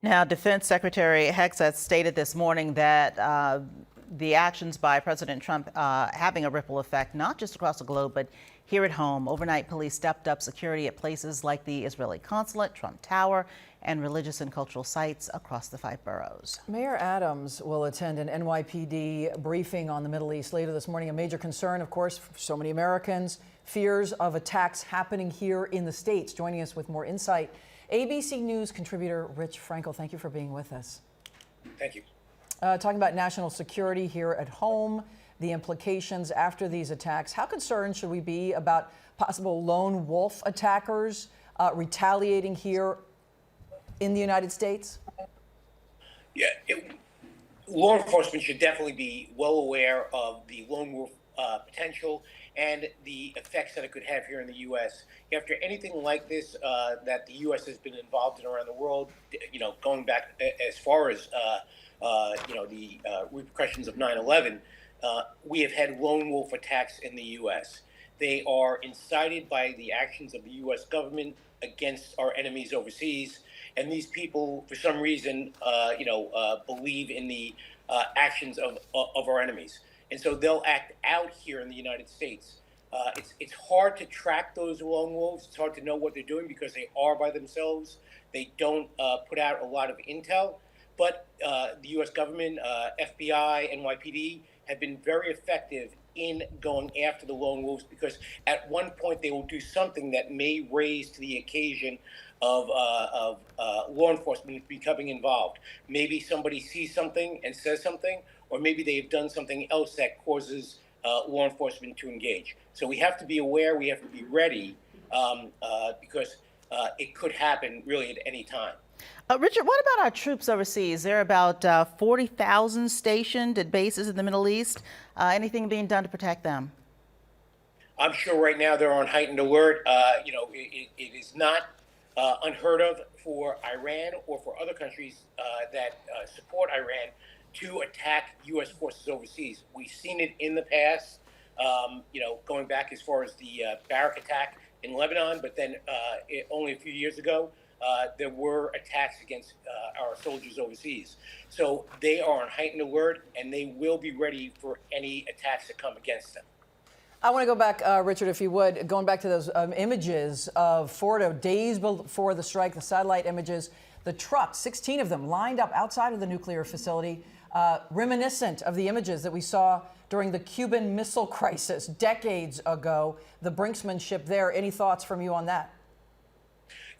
Now, Defense Secretary Hegseth stated this morning that the actions by President Trump having a ripple effect, not just across the globe, but here at home. Overnight, police stepped up security at places like the Israeli consulate, Trump Tower, and religious and cultural sites across the 5 boroughs. Mayor Adams will attend an NYPD briefing on the Middle East later this morning. A major concern, of course, for so many Americans, fears of attacks happening here in the States. Joining us with more insight, ABC News contributor Rich Frankel. Thank you for being with us. Thank you. Talking about national security here at home, the implications after these attacks. How concerned should we be about possible lone wolf attackers retaliating here in the United States? Yeah, law enforcement should definitely be well aware of the lone wolf potential and the effects that it could have here in the U.S. After anything like this that the U.S. has been involved in around the world, going back as far as the repercussions of 9/11, we have had lone wolf attacks in the U.S. They are incited by the actions of the U.S. government against our enemies overseas, and these people, for some reason, believe in the actions of our enemies, and so they'll act out here in the United States. It's hard to track those lone wolves. It's hard to know what they're doing because they are by themselves. They don't put out a lot of intel, but the U.S. government, FBI, NYPD, have been very effective in going after the lone wolves because at one point they will do something that may raise to the occasion of law enforcement becoming involved. Maybe somebody sees something and says something, or maybe they've done something else that causes law enforcement to engage. So we have to be aware, we have to be ready because it could happen really at any time. Richard, what about our troops overseas? There are about 40,000 stationed at bases in the Middle East. Anything being done to protect them? I'm sure right now they're on heightened alert. It is not unheard of for Iran or for other countries that support Iran to attack U.S. forces overseas. We've seen it in the past, going back as far as the Barak attack in Lebanon, but then only a few years ago, there were attacks against our soldiers overseas. So they are on heightened alert, and they will be ready for any attacks that come against them. I want to go back, Richard, if you would, going back to those images of Fordo days before the strike, the satellite images, the trucks, 16 of them lined up outside of the nuclear facility, reminiscent of the images that we saw during the Cuban Missile Crisis decades ago, the brinksmanship there. Any thoughts from you on that?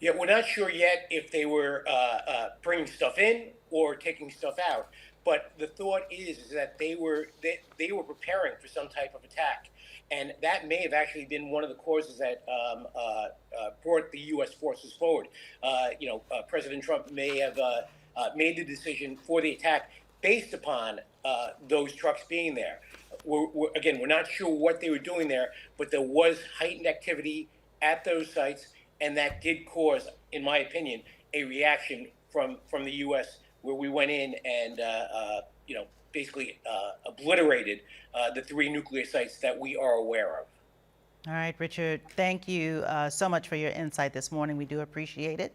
Yeah, we're not sure yet if they were bringing stuff in or taking stuff out. But the thought is that they were preparing for some type of attack, and that may have actually been one of the causes that brought the U.S. forces forward. President Trump may have made the decision for the attack based upon those trucks being there. We're not sure what they were doing there, but there was heightened activity at those sites. And that did cause, in my opinion, a reaction from the U.S. where we went in and, basically obliterated the 3 nuclear sites that we are aware of. All right, Richard, thank you so much for your insight this morning. We do appreciate it.